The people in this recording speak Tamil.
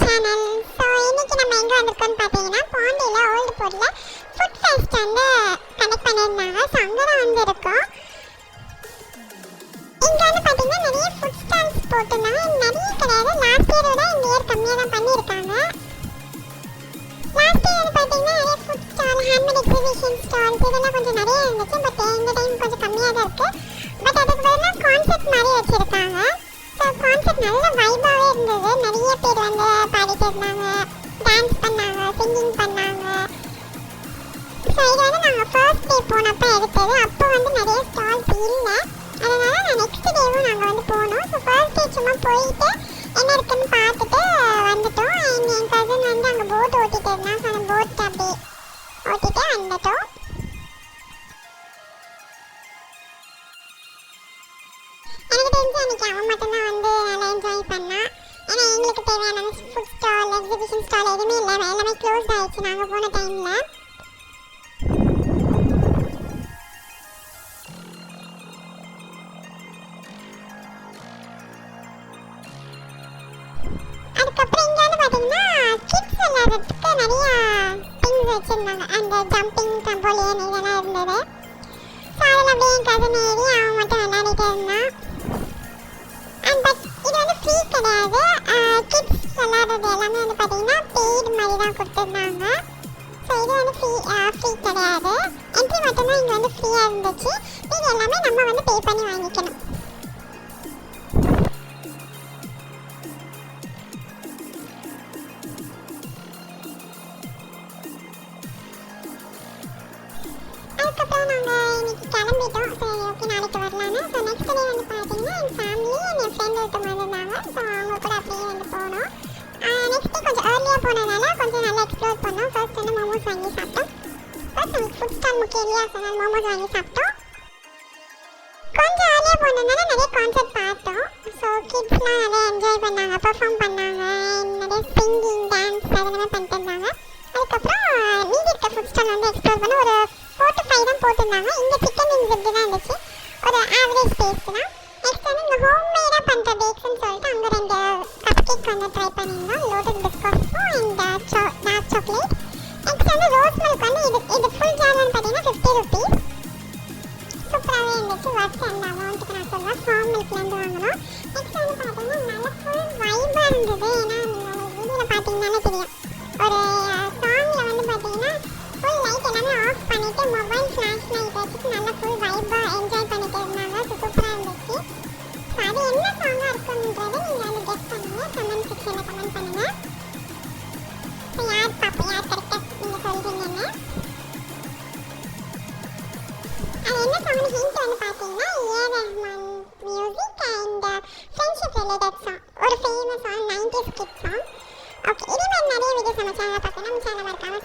சேனல். ஸோ இன்னைக்கு நம்ம எங்கே வந்திருக்கோம்னு பார்த்தீங்கன்னா பாண்டியில் ஓல்டு போர்ட்டில் ஃபுட் ஃபெஸ்ட் வந்து கனெக்ட் பண்ணியிருந்தாங்க. ஸோ அங்கே தான் வந்து இருக்கோம். இங்கே வந்து பார்த்தீங்கன்னா நிறைய ஃபுட் ஸ்டால்ஸ் போட்டிருந்தாங்க. நிறைய கிடையாது, லாஸ்ட் இயரோட இந்த இயர் கம்மியாக தான் பண்ணியிருக்காங்க. லாஸ்ட் இயர் வந்து பார்த்தீங்கன்னா நிறைய food stall, handmade exhibition stalls இதெல்லாம் கொஞ்சம் நிறைய இருந்துச்சு. பட் இந்த டைம் கொஞ்சம் கம்மியாக தான் இருக்குது. பட் அதுக்கு பதிலாக கான்செப்ட் மாதிரி வச்சுருக்காங்க. ஸோ கான்செப்ட் நல்ல வைபாகவே இருந்தது. நிறைய பேர் வந்து பாடிட்டு இருந்தாங்க, டான்ஸ் பண்ணாங்க, சிங்கிங் பண்ணாங்க. ஸோ இது வந்து நாங்கள் ஃபர்ஸ்ட் டே போனப்போ எடுத்தது. அப்போ வந்து நிறைய ஸ்டால்ஸ் இல்லை, அதனால் நான் நெக்ஸ்ட் டேவும் நாங்கள் வந்து போனோம். ஸோ ஃபர்ஸ்ட் டே சும்மா போயிட்டு என்ன இருக்குன்னு பார்த்துட்டு வந்துட்டோம். என் கசின் வந்து அங்கே போட் ஓட்டிகிட்டு இருந்தான். ஸோ அந்த போட் அப்படி ஓட்டிகிட்டு வந்துட்டோம். எனக்கு தெரிஞ்சு அன்றைக்கி அவன் மட்டும்தான் வந்து நல்லா என்ஜாய் பண்ணான். ஏன்னா எங்களுக்கு தேவையான ஃபுட் ஸ்டால், எக்ஸிபிஷன் ஸ்டால் எதுவுமே இல்லை, எல்லாமே க்ளோஸ் ஆகிடுச்சு நாங்கள் போன டைமில். அதுக்கப்புறம் இங்கே வந்து பார்த்தீங்கன்னா கிட்ஸ் விளையாடுறதுக்கு நிறையா திங்ஸ் வச்சுருந்தாங்க. அந்த ஜம்பிங் டம்போலியன் இதெல்லாம் இருந்தது. ஸோ அதில் அப்படியே என் கசின் ஏறி அவன் மட்டும் விளையாடிட்டு இருந்தான். பட் இது வந்து ஃப்ரீ கிடையாது. கிட்ஸ் விளையாடுறது எல்லாமே வந்து பார்த்தீங்கன்னா பெய்டு மாதிரி தான் கொடுத்துருந்தாங்க. ஸோ இது வந்து ஃப்ரீ கிடையாது. என்ட்ரி மட்டும்தான் இங்கே வந்து ஃப்ரீயாக இருந்துச்சு. இது எல்லாமே நம்ம வந்து பே பண்ணி வாங்கிக்கணும். அதுக்கப்புறம் நாங்கள் இன்னைக்கு கிளம்பிட்டோம். சரி ஓகே நாளைக்கு வரலான்னு. ஸோ நெக்ஸ்ட் டே வந்து பார்த்தீங்கன்னா என் ஃபேமிலி என் ஃப்ரெண்ட் ஒருத்தவங்க வந்திருந்தாங்க. ஸோ அவங்க கூட அப்படியே வந்து போனோம். நெக்ஸ்ட் டே கொஞ்சம் ஏர்லியாக போனதுனால கொஞ்சம் நல்லா எக்ஸ்ப்ளோர் பண்ணோம். ஃபர்ஸ்ட் வந்து மோமோஸ் வாங்கி சாப்பிட்டோம். ஃபர்ஸ்ட் நமக்கு ஃபுட் ஸ்டால் முக்கியம் இல்லையா, ஸோ மோமோஸ் வாங்கி சாப்பிட்டோம். கொஞ்சம் ஏர்லியாக போனதுனால நிறைய கான்செப்ட் பார்த்தோம். ஸோ கிட்ஸ்லாம் நிறைய என்ஜாய் பண்ணாங்க, பெர்ஃபார்ம் பண்ணாங்க, நிறைய சிங்கிங், டான்ஸ் அதெல்லாமே பண்ணிட்டு இருந்தாங்க. அதுக்கப்புறம் மீதி இருக்க ஃபுட் ஸ்டால் வந்து எக்ஸ்ப்ளோர் பண்ண ஒரு 4 to 5 தான் போட்டிருந்தாங்க. இங்கே சிக்கன் விங்ஸ் இப்படி தான் இருந்துச்சு, ஒரு ஆவரேஜ் டேஸ்ட் தான். நெக்ஸ்ட் வந்து இந்த ஹோம்மேடாக பண்ணுற பேக்ஸ்ன்னு சொல்லிட்டு அங்கே 2 கப் கேக் வந்து ட்ரை பண்ணியிருந்தோம். லோட்டஸ் பிஸ்கட்ஸும் அண்ட் டார்க் சாக்லேட். நெக்ஸ்ட் வந்து ரோஸ் மில்க் வந்து இது ஃபுல் ஜார் வந்து பார்த்தீங்கன்னா 50 rupees. சூப்பராகவே இருந்துச்சு. ஒர்த் அந்த அமௌண்ட்டுக்கு நான் சொல்லுவேன். ஃபார்ம் மில்க்லேருந்து வாங்கினோம். நெக்ஸ்ட் வந்து பார்த்தீங்கன்னா நல்ல ஃபுல் வைபாக இருந்தது. ஏன்னா நீங்கள் வீடியோவில் பார்த்தீங்கன்னாலே தெரியும், ஒரு சாங்கில் வந்து பார்த்தீங்கன்னா ஃபுல் லைட் எல்லாமே ஆஃப் பண்ணிவிட்டு மொபைல் ஃப்ளாஷ் லைட் வச்சுட்டு நல்லா ஃபுல் வைபாக என்ஜாய் பண்ணிட்டு இருந்தாங்க. ஸோ சூப்பராக இருந்துச்சு. ஸோ அது என்ன சாங்காக இருக்குன்றதை நீங்கள் வந்து கெஸ் பண்ணுங்கள், கமெண்ட் செக்ஷனில் கமெண்ட் பண்ணுங்கள். ஸோ யார் பார்ப்போம், யார் கரெக்டாக நீங்கள் சொல்கிறீங்கன்னு. அது என்ன சாங்னு ஹிண்ட் வந்து பார்த்தீங்கன்னா A R Rahman music and friendship related song, ஒரு famous song, 90s kid song. Okay, இதே மாதிரி நிறைய வீடியோஸ் நம்ம சேனலில் பார்க்கணும். நம்ம சேனல் இருக்காங்க.